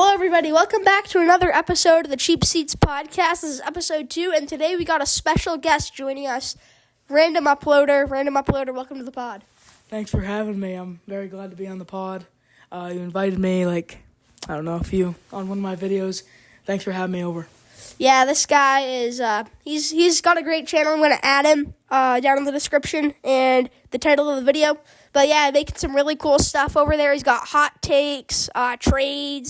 Hello, everybody. Welcome back to another episode of the Cheap Seats Podcast. This is episode 2, and today we got a special guest joining us, Random Uploader. Random Uploader, welcome to the pod. Thanks for having me. I'm very glad to be on the pod. You invited me, on one of my videos. Thanks for having me over. Yeah, this guy is, he's got a great channel. I'm going to add him down in the description and the title of the video. But yeah, making some really cool stuff over there. He's got hot takes, trade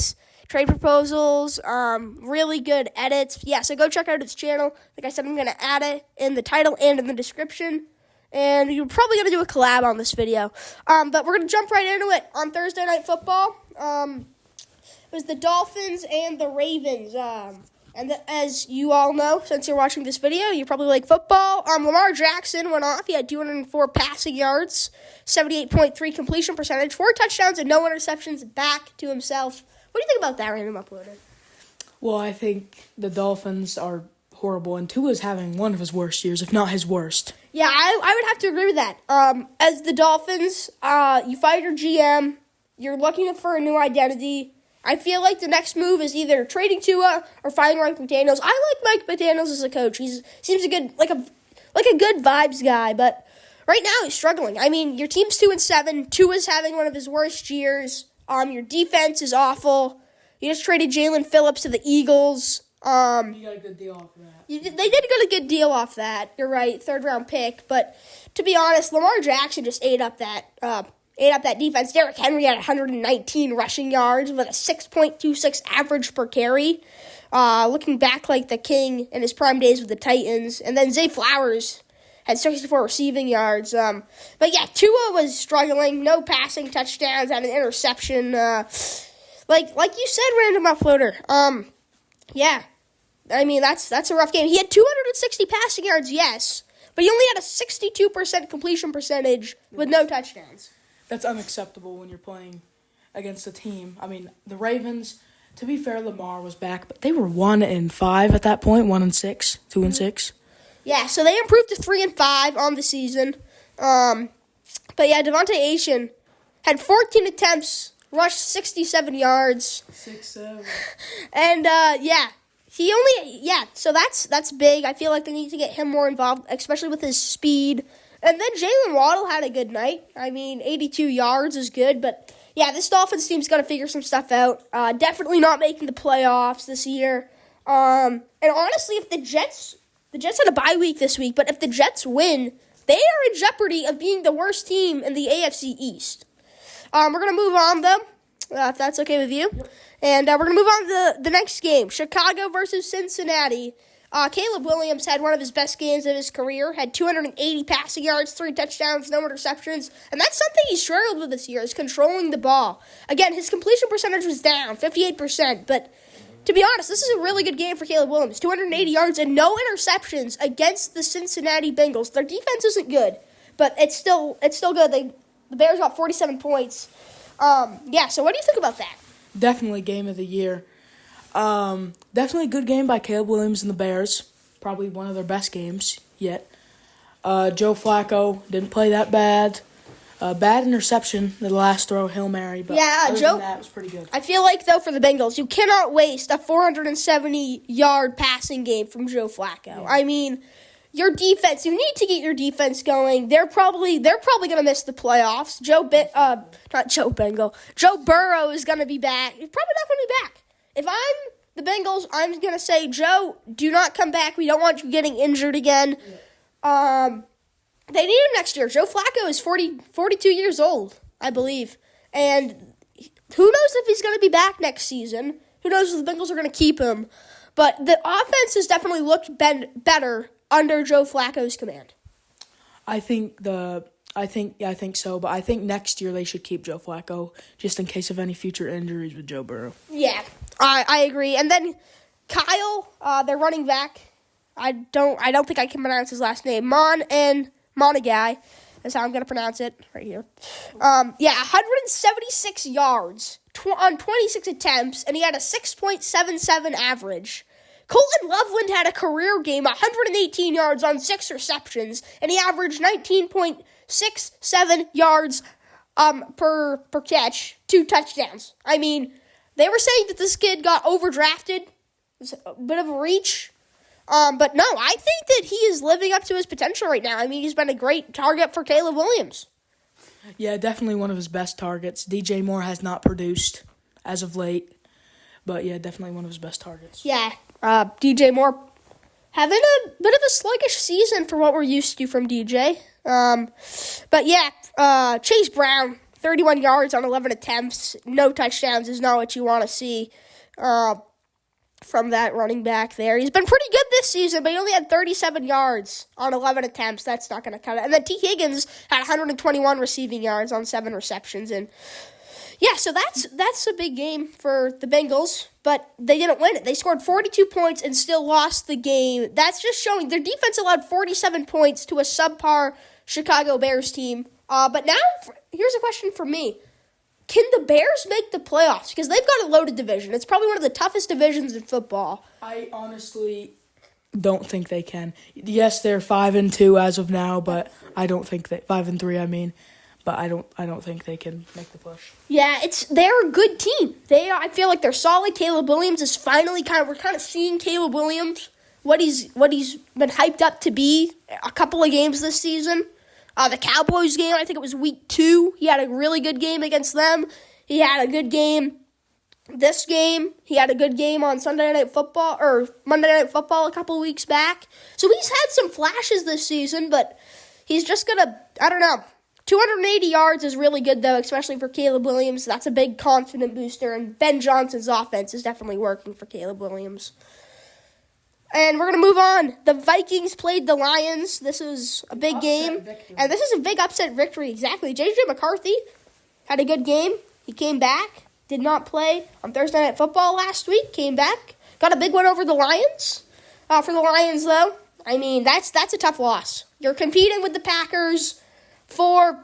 proposals, really good edits. Yeah, so go check out his channel. Like I said, I'm going to add it in the title and in the description. And you're probably going to do a collab on this video. But we're going to jump right into it. On Thursday Night Football, it was the Dolphins and the Ravens. As you all know, since you're watching this video, you probably like football. Lamar Jackson went off. He had 204 passing yards, 78.3 completion percentage, 4 touchdowns, and no interceptions back to himself. What do you think about that, Random Uploader? Well, I think the Dolphins are horrible, and Tua's having one of his worst years, if not his worst. Yeah, I would have to agree with that. As the Dolphins, you fired your GM. You're looking for a new identity. I feel like the next move is either trading Tua or firing Mike McDaniels. I like Mike McDaniels as a coach. He seems a good, like a good vibes guy, but right now he's struggling. I mean, your team's 2-7. Tua's having one of his worst years. Your defense is awful. You just traded Jalen Phillips to the Eagles. You got a good deal off of that. They did get a good deal off that. You're right, 3rd-round pick. But to be honest, Lamar Jackson just ate up that defense. Derrick Henry had 119 rushing yards with a 6.26 average per carry. Looking back like the king in his prime days with the Titans. And then Zay Flowers had 64 receiving yards. But yeah, Tua was struggling. No passing touchdowns, had an interception. Like you said, Random Uploader. Yeah. I mean, that's a rough game. He had 260 passing yards, yes. But he only had a 62% completion percentage with no touchdowns. That's unacceptable when you're playing against a team. I mean, the Ravens, to be fair, Lamar was back, but they were 1-5 at that point, 1-6, 2-6. Yeah, so they improved to 3-5 on the season. But yeah, Devontae Asian had 14 attempts, rushed 67 yards. 6-7. And so that's big. I feel like they need to get him more involved, especially with his speed. And then Jalen Waddle had a good night. I mean, 82 yards is good, but yeah, this Dolphins team's got to figure some stuff out. Definitely not making the playoffs this year. And honestly, if the Jets had a bye week this week, but if the Jets win, they are in jeopardy of being the worst team in the AFC East. We're going to move on, though, if that's okay with you. Yep. And we're going to move on to the next game, Chicago versus Cincinnati. Caleb Williams had one of his best games of his career, had 280 passing yards, 3 touchdowns, no interceptions, and that's something he struggled with this year, is controlling the ball. Again, his completion percentage was down, 58%, but to be honest, this is a really good game for Caleb Williams, 280 yards and no interceptions against the Cincinnati Bengals. Their defense isn't good, but it's still good. The Bears got 47 points. So what do you think about that? Definitely game of the year. Definitely a good game by Caleb Williams and the Bears. Probably one of their best games yet. Joe Flacco didn't play that bad. Bad interception, the last throw, Hail Mary. But Joe, that was pretty good. I feel like, though, for the Bengals, you cannot waste a 470-yard passing game from Joe Flacco. Yeah. I mean, your defense, you need to get your defense going. They're probably going to miss the playoffs. Joe Burrow is going to be back. He's probably not going to be back. If I'm the Bengals, I'm going to say, Joe, do not come back. We don't want you getting injured again. Yeah. They need him next year. Joe Flacco is 42 years old, I believe. And who knows if he's going to be back next season. Who knows if the Bengals are going to keep him. But the offense has definitely looked better under Joe Flacco's command. I think so, but I think next year they should keep Joe Flacco just in case of any future injuries with Joe Burrow. Yeah, I agree. And then Kyle, their running back, I don't think I can pronounce his last name. Monagai, that's how I'm going to pronounce it right here. 176 yards on 26 attempts, and he had a 6.77 average. Colton Loveland had a career game, 118 yards on 6 receptions, and he averaged 19.67 yards per catch, 2 touchdowns. I mean, They were saying that this kid got overdrafted. It was a bit of a reach. But no, I think that he is living up to his potential right now. I mean, he's been a great target for Caleb Williams. Yeah, definitely one of his best targets. DJ Moore has not produced as of late, but yeah, definitely one of his best targets. Yeah, DJ Moore having a bit of a sluggish season for what we're used to from DJ. But yeah, Chase Brown, 31 yards on 11 attempts, no touchdowns is not what you want to see from that running back there. He's been pretty good this season, but he only had 37 yards on 11 attempts. That's not going to cut it. And then T. Higgins had 121 receiving yards on 7 receptions. And yeah, so that's a big game for the Bengals, but they didn't win it. They scored 42 points and still lost the game. That's just showing their defense allowed 47 points to a subpar Chicago Bears team. But now, here's a question for me. Can the Bears make the playoffs? Because they've got a loaded division. It's probably one of the toughest divisions in football. I honestly don't think they can. Yes, they're 5-2 as of now, but I don't think they 5-3. I mean, but I don't think they can make the push. Yeah, they're a good team. I feel like they're solid. Caleb Williams is finally we're kind of seeing Caleb Williams what he's been hyped up to be a couple of games this season. The Cowboys game, I think it was week 2. He had a really good game against them. He had a good game this game. He had a good game on Monday Night Football a couple of weeks back. So he's had some flashes this season, but he's just going to, 280 yards is really good, though, especially for Caleb Williams. That's a big confident booster, and Ben Johnson's offense is definitely working for Caleb Williams. And we're going to move on. The Vikings played the Lions. This is a big game. And this is a big upset victory. Exactly. J.J. McCarthy had a good game. He came back. Did not play on Thursday Night Football last week. Came back. Got a big one over the Lions. For the Lions, though, I mean, that's a tough loss. You're competing with the Packers for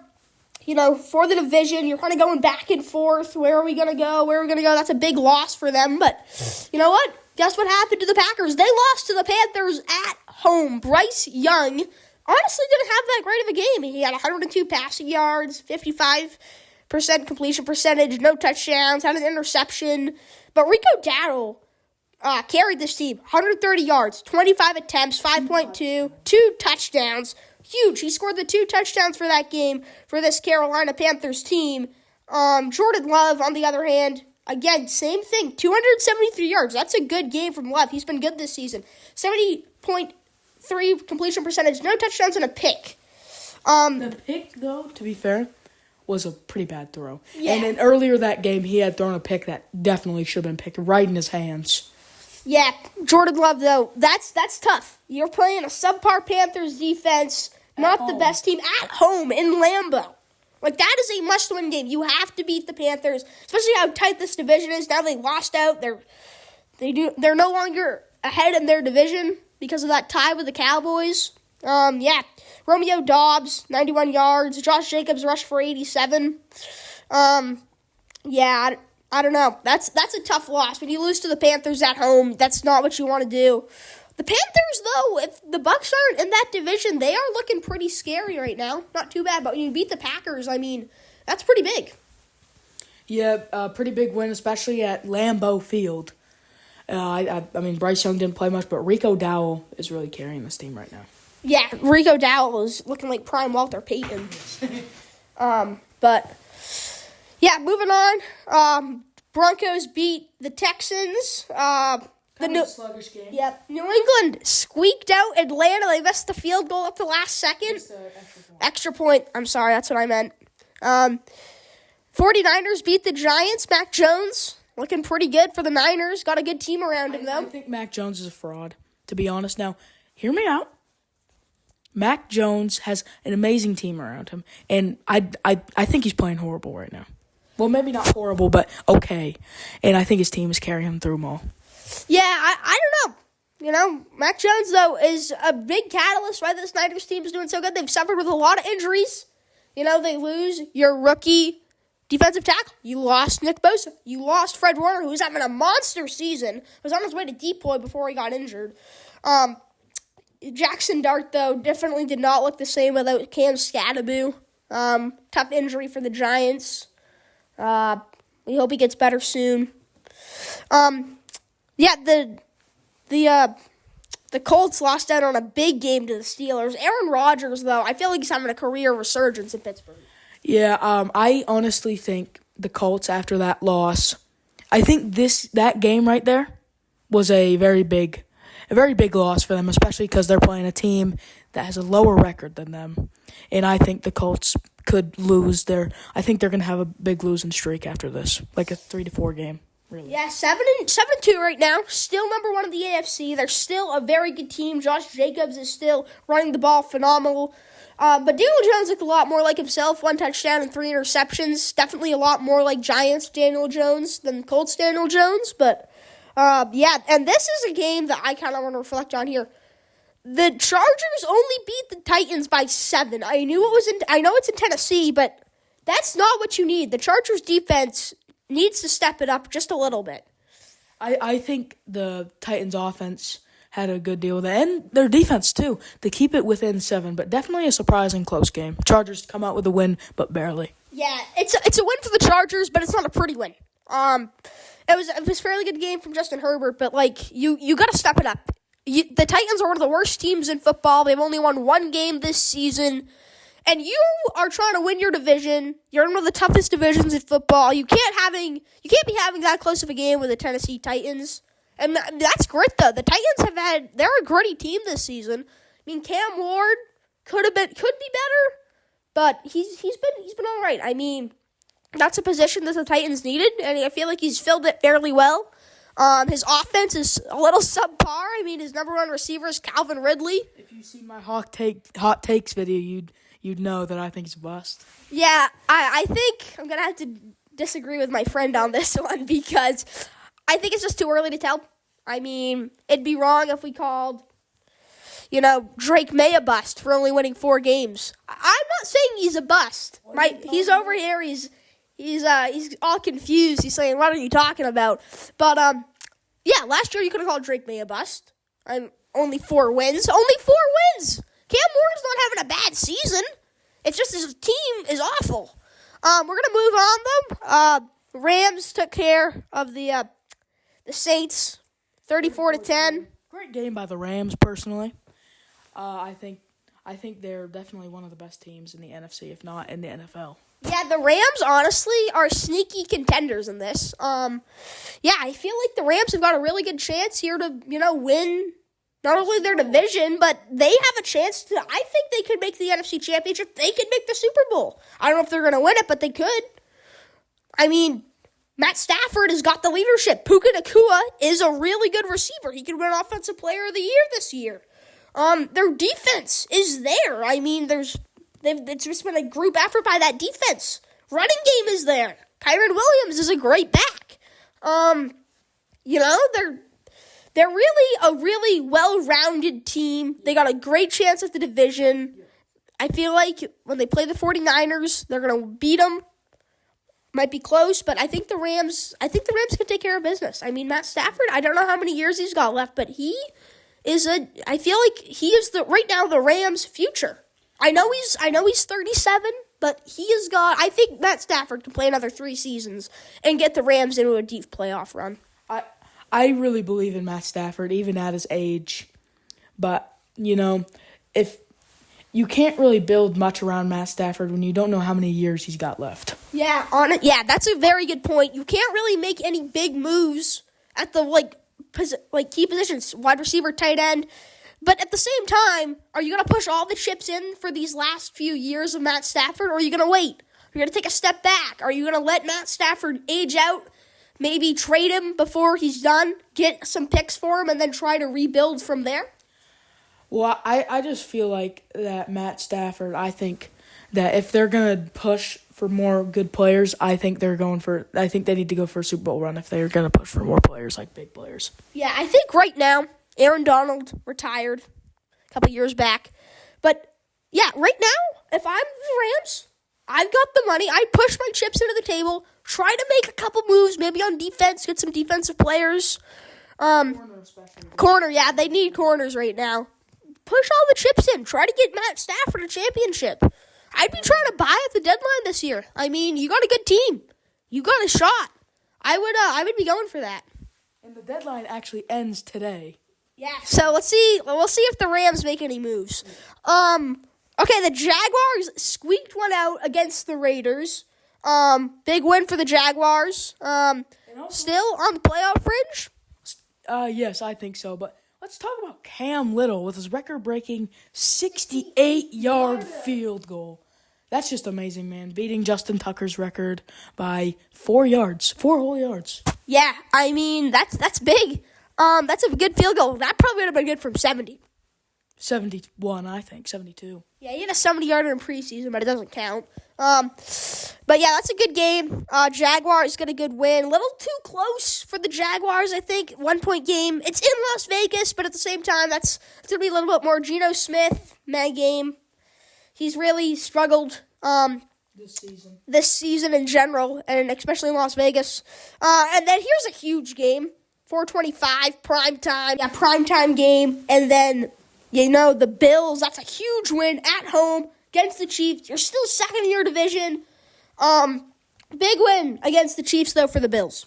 the division. You're kind of going back and forth. Where are we going to go? That's a big loss for them. But you know what? Guess what happened to the Packers? They lost to the Panthers at home. Bryce Young honestly didn't have that great of a game. He had 102 passing yards, 55% completion percentage, no touchdowns, had an interception. But Rico Dowdle carried this team. 130 yards, 25 attempts, 5.2, 2 touchdowns. Huge. He scored the 2 touchdowns for that game for this Carolina Panthers team. Jordan Love, on the other hand, again, same thing, 273 yards. That's a good game from Love. He's been good this season. 70.3 completion percentage, no touchdowns, and a pick. The pick, though, to be fair, was a pretty bad throw. Yeah. And then earlier that game, he had thrown a pick that definitely should have been picked right in his hands. Yeah, Jordan Love, though, that's tough. You're playing a subpar Panthers defense, not the best team, at home in Lambeau. Like, that is a must-win game. You have to beat the Panthers, especially how tight this division is. Now they lost out. They're no longer ahead in their division because of that tie with the Cowboys. Romeo Doubs, 91 yards. Josh Jacobs rushed for 87. I don't know. That's a tough loss. When you lose to the Panthers at home, that's not what you want to do. The Panthers, though, if the Bucs aren't in that division, they are looking pretty scary right now. Not too bad, but when you beat the Packers, I mean, that's pretty big. Yeah, pretty big win, especially at Lambeau Field. I mean, Bryce Young didn't play much, but Rico Dowdle is really carrying this team right now. Yeah, Rico Dowdle is looking like prime Walter Payton. But, yeah, moving on. Broncos beat the Texans. Sluggish game. Yep. New England squeaked out Atlanta. They missed the field goal at the last second. Extra point. I'm sorry, that's what I meant. 49ers beat the Giants. Mac Jones looking pretty good for the Niners. Got a good team around him, though. I think Mac Jones is a fraud, to be honest. Now, hear me out. Mac Jones has an amazing team around him, and I think he's playing horrible right now. Well, maybe not horrible, but okay. And I think his team is carrying him through them all. Yeah, I don't know. Mac Jones, though, is a big catalyst why this Niners team is doing so good. They've suffered with a lot of injuries. They lose your rookie defensive tackle. You lost Nick Bosa. You lost Fred Warner, who was having a monster season. Was on his way to deploy before he got injured. Jackson Dart, though, definitely did not look the same without Cam Scatterbo. Tough injury for the Giants. We hope he gets better soon. Yeah, the Colts lost out on a big game to the Steelers. Aaron Rodgers, though, I feel like he's having a career resurgence in Pittsburgh. Yeah, I honestly think the Colts, after that loss, I think that game right there was a very big loss for them, especially because they're playing a team that has a lower record than them. And I think the Colts could lose I think they're going to have a big losing streak after this, like a 3-4 game. Really. Yeah, 7-2 right now. Still number one in the AFC. They're still a very good team. Josh Jacobs is still running the ball phenomenal. But Daniel Jones looked a lot more like himself. 1 touchdown and 3 interceptions. Definitely a lot more like Giants Daniel Jones than Colts Daniel Jones. But, yeah, and this is a game that I kind of want to reflect on here. The Chargers only beat the Titans by 7. I know it's in Tennessee, but that's not what you need. The Chargers defense needs to step it up just a little bit. I think the Titans offense had a good deal with it, and their defense too. They keep it within 7, but definitely a surprising close game. Chargers come out with a win, but barely. Yeah, it's a win for the Chargers, but it's not a pretty win. It was a fairly good game from Justin Herbert, but like you got to step it up. The Titans are one of the worst teams in football. They've only won 1 game this season. And you are trying to win your division. You're in one of the toughest divisions in football. You can't be having that close of a game with the Tennessee Titans. And that's grit, though. The Titans they're a gritty team this season. I mean, Cam Ward could be better, but he's been all right. I mean, that's a position that the Titans needed, and I feel like he's filled it fairly well. His offense is a little subpar. I mean, his number 1 receiver is Calvin Ridley. If you see my hot takes video, you'd know that I think he's a bust. Yeah, I think I'm going to have to disagree with my friend on this one because I think it's just too early to tell. I mean, it'd be wrong if we called, Drake May a bust for only winning 4 games. I'm not saying he's a bust. He's over here. He's all confused. He's saying, "What are you talking about?" But yeah, last year you could have called Drake May a bust. Only 4 wins. Only 4 wins. Cam Ward's not having a bad season. It's just his team is awful. We're gonna move on though. Rams took care of the Saints, 34-10. Great game by the Rams, personally. I think they're definitely one of the best teams in the NFC, if not in the NFL. Yeah, the Rams, honestly, are sneaky contenders in this. Yeah, I feel like the Rams have got a really good chance here to, win not only their division, but they have a chance to, I think they could make the NFC Championship. They could make the Super Bowl. I don't know if they're going to win it, but they could. I mean, Matt Stafford has got the leadership. Puka Nacua is a really good receiver. He could win Offensive Player of the Year this year. Their defense is there. I mean, it's just been a group effort by that defense. Running game is there. Kyron Williams is a great back. They're really a really well-rounded team. They got a great chance at the division. I feel like when they play the 49ers, they're going to beat them. Might be close, but I think the Rams can take care of business. I mean, Matt Stafford, I don't know how many years he's got left, but I feel like he is right now the Rams' future. I know he's 37, but I think Matt Stafford can play another 3 seasons and get the Rams into a deep playoff run. I really believe in Matt Stafford, even at his age. But, if you can't really build much around Matt Stafford when you don't know how many years he's got left. Yeah, that's a very good point. You can't really make any big moves at the key positions, wide receiver, tight end. But at the same time, are you going to push all the chips in for these last few years of Matt Stafford, or are you going to wait? Are you going to take a step back? Are you going to let Matt Stafford age out, maybe trade him before he's done, get some picks for him, and then try to rebuild from there? Well, I just feel like that Matt Stafford, I think that if they're going to push for more good players, I think they need to go for a Super Bowl run if they're going to push for more players, like big players. Yeah, I think right now, Aaron Donald retired a couple years back. But, yeah, right now, if I'm the Rams, I've got the money. I'd push my chips into the table, try to make a couple moves, maybe on defense, get some defensive players. Corner, yeah, they need corners right now. Push all the chips in. Try to get Matt Stafford a championship. I'd be trying to buy at the deadline this year. I mean, you got a good team. You got a shot. I would be going for that. And the deadline actually ends today. Yeah. So let's see. We'll see if the Rams make any moves. Okay, the Jaguars squeaked one out against the Raiders. Big win for the Jaguars. Still on the playoff fringe. Yes, I think so. But let's talk about Cam Little with his record-breaking 68-yard field goal. That's just amazing, man. Beating Justin Tucker's record by 4 yards, 4 whole yards. Yeah, I mean that's big. That's a good field goal. That probably would have been good from 70. 71, I think, 72. Yeah, he had a 70-yarder in preseason, but it doesn't count. But yeah, that's a good game. Jaguars get a good win. A little too close for the Jaguars, I think. 1-point game. It's in Las Vegas, but at the same time, it's going to be a little bit more Geno Smith, man game. He's really struggled this season in general, and especially in Las Vegas. And then here's a huge game. 4:25, primetime. Yeah, primetime game. And then, the Bills, that's a huge win at home against the Chiefs. You're still second in your division. Big win against the Chiefs, though, for the Bills.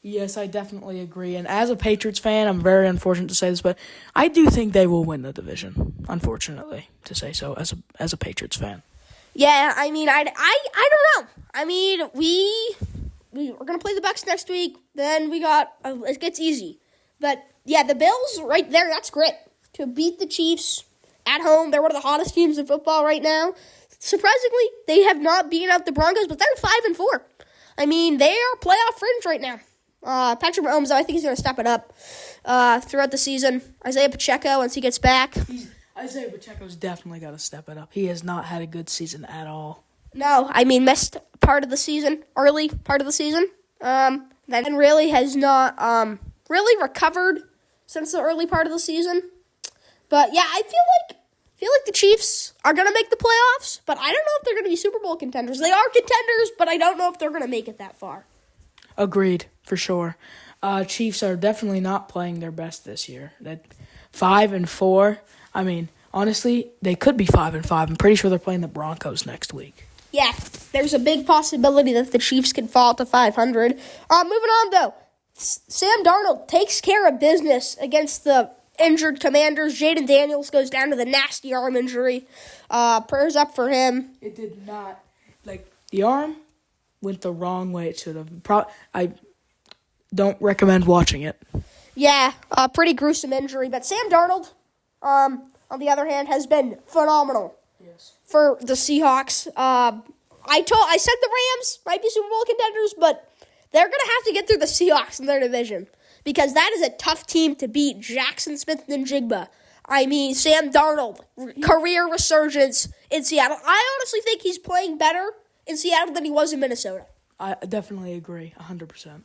Yes, I definitely agree. And as a Patriots fan, I'm very unfortunate to say this, but I do think they will win the division, unfortunately, to say so, as a Patriots fan. Yeah, I mean, I don't know. I mean, we're going to play the Bucs next week. Then it gets easy. But, yeah, the Bills right there, that's grit. To beat the Chiefs at home. They're one of the hottest teams in football right now. Surprisingly, they have not beaten out the Broncos, but they're 5-4. I mean, they are playoff fringe right now. Patrick Mahomes, I think he's going to step it up throughout the season. Isaiah Pacheco, once he gets back. Isaiah Pacheco's definitely got to step it up. He has not had a good season at all. No, I mean, missed part of the season, early part of the season. Then really has not really recovered since the early part of the season. But yeah, I feel like the Chiefs are going to make the playoffs, but I don't know if they're going to be Super Bowl contenders. They are contenders, but I don't know if they're going to make it that far. Agreed, for sure. Chiefs are definitely not playing their best this year. That 5-4. I mean, honestly, they could be 5-5. I'm pretty sure they're playing the Broncos next week. Yeah, there's a big possibility that the Chiefs can fall to 500. Moving on though, Sam Darnold takes care of business against the injured Commanders. Jaden Daniels goes down to the nasty arm injury. Prayers up for him. It did not, the arm went the wrong way it should have. I don't recommend watching it. Yeah, pretty gruesome injury. But Sam Darnold, on the other hand, has been phenomenal for the Seahawks. I said the Rams might be Super Bowl contenders, but they're going to have to get through the Seahawks in their division, because that is a tough team to beat. Jackson Smith and Jigba. I mean, Sam Darnold, career resurgence in Seattle. I honestly think he's playing better in Seattle than he was in Minnesota. I definitely agree, 100%.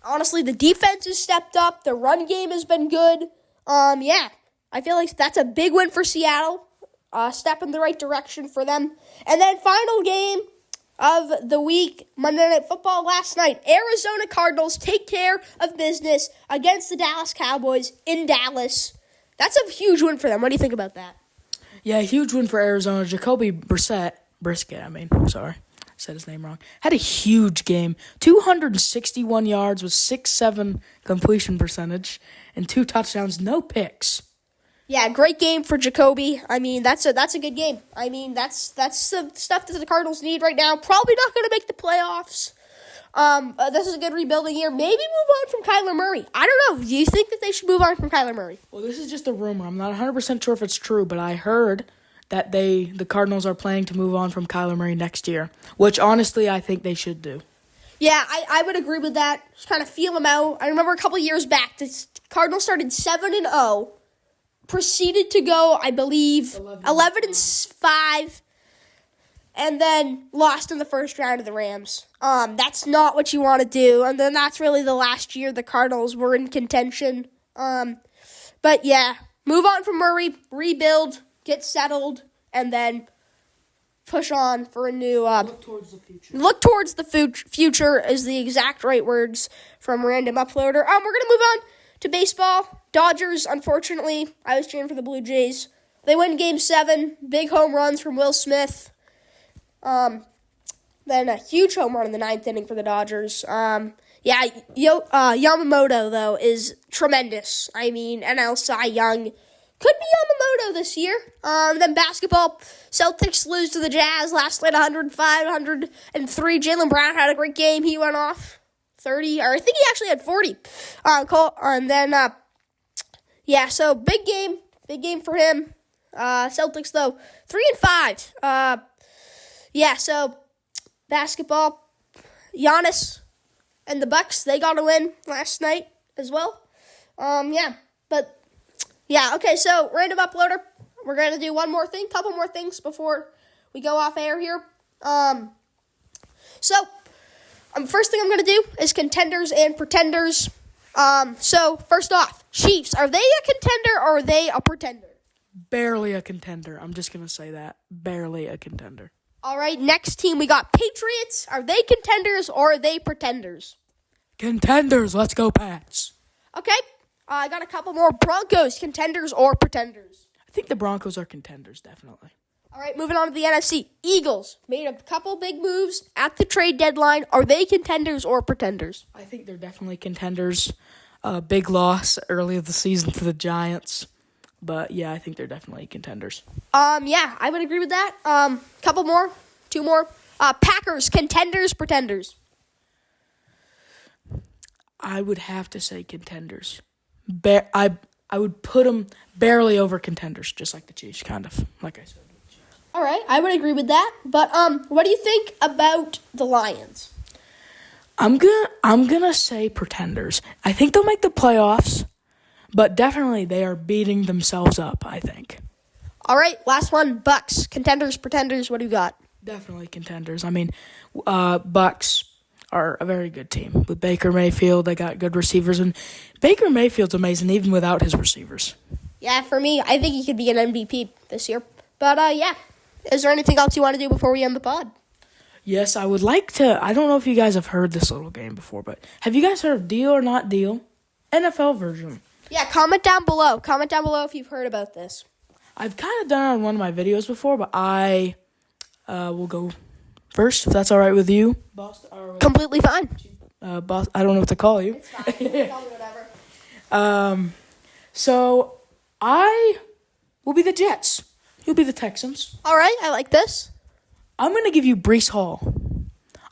Honestly, the defense has stepped up. The run game has been good. Yeah, I feel like that's a big win for Seattle. Step in the right direction for them. And then final game of the week, Monday Night Football last night. Arizona Cardinals take care of business against the Dallas Cowboys in Dallas. That's a huge win for them. What do you think about that? Yeah, huge win for Arizona. Jacoby Brisket, said his name wrong. Had a huge game. 261 yards with 6.7 completion percentage and 2 touchdowns, no picks. Yeah, great game for Jacoby. I mean, that's a good game. I mean, that's the stuff that the Cardinals need right now. Probably not going to make the playoffs. This is a good rebuilding year. Maybe move on from Kyler Murray. I don't know. Do you think that they should move on from Kyler Murray? Well, this is just a rumor. I'm not 100% sure if it's true, but I heard that the Cardinals are planning to move on from Kyler Murray next year, which honestly I think they should do. Yeah, I would agree with that. Just kind of feel him out. I remember a couple years back, the Cardinals started 7-0, proceeded to go, I believe, 11-5, and then lost in the first round to the Rams. That's not what you want to do. And then that's really the last year the Cardinals were in contention. But yeah, move on from Murray, rebuild, get settled, and then push on for a new... Look towards the future. Look towards the future is the exact right words from Random Uploader. We're going to move on to baseball. Dodgers, unfortunately, I was cheering for the Blue Jays. They win Game 7. Big home runs from Will Smith. Then a huge home run in the 9th inning for the Dodgers. Yeah, Yamamoto, though, is tremendous. I mean, NL Cy Young could be Yamamoto this year. Then basketball, Celtics lose to the Jazz last night, 105, 103. Jaylen Brown had a great game. He went off 30, or I think he actually had 40. And then, so big game for him. Celtics, though, 3-5. So basketball, Giannis and the Bucks, they got a win last night as well. Okay, so random uploader. We're going to do couple more things before we go off air here. First thing I'm going to do is contenders and pretenders. So first off, Chiefs, are they a contender or are they a pretender? Barely a contender. I'm just going to say that. Barely a contender. All right, next team, we got Patriots. Are they contenders or are they pretenders? Contenders. Let's go, Pats. Okay, I got a couple more. Broncos, contenders or pretenders? I think the Broncos are contenders, definitely. All right, moving on to the NFC. Eagles made a couple big moves at the trade deadline. Are they contenders or pretenders? I think they're definitely contenders. Big loss early of the season to the Giants. But, yeah, I think they're definitely contenders. I would agree with that. Couple more. Two more. Packers, contenders, pretenders? I would have to say contenders. I would put them barely over contenders, just like the Chiefs, kind of, like I said. All right, I would agree with that. But what do you think about the Lions? I'm gonna say pretenders. I think they'll make the playoffs. But definitely, they are beating themselves up, I think. All right, last one. Bucks, contenders, pretenders, what do you got? Definitely contenders. I mean, Bucks are a very good team. With Baker Mayfield, they got good receivers. And Baker Mayfield's amazing, even without his receivers. Yeah, for me, I think he could be an MVP this year. But, is there anything else you want to do before we end the pod? Yes, I would like to. I don't know if you guys have heard this little game before, but have you guys heard of Deal or Not Deal? NFL version. Yeah, comment down below. Comment down below if you've heard about this. I've kind of done it on one of my videos before, but I will go first, if that's all right with you. Boss, completely fine. Boss, I don't know what to call you. It's fine. Call me whatever. So I will be the Jets. You'll be the Texans. All right, I like this. I'm going to give you Breece Hall.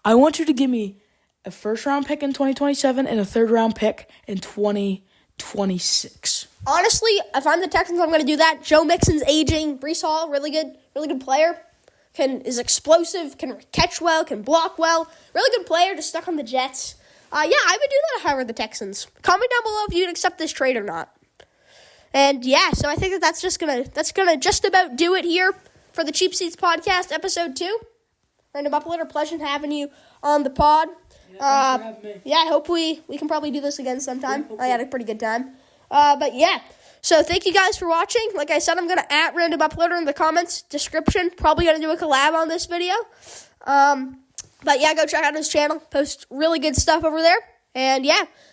I want you to give me a first-round pick in 2027 and a third-round pick in 2026. Honestly, if I'm the Texans, I'm going to do that. Joe Mixon's aging. Breece Hall, really good player. Is explosive, can catch well, can block well. Really good player, just stuck on the Jets. I would do that if I were the Texans. Comment down below if you'd accept this trade or not. And so I think that's gonna just about do it here for the Cheap Seats Podcast, episode 2. Random uploader, pleasure having you on the pod. Yeah, thanks for having me. I hope we can probably do this again sometime. I had a pretty good time. So thank you guys for watching. Like I said, I'm going to @ Random Uploader in the comments description. Probably going to do a collab on this video. Go check out his channel. Post really good stuff over there. And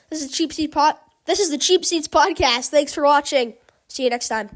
this is the Cheap Seats Podcast. Thanks for watching. See you next time.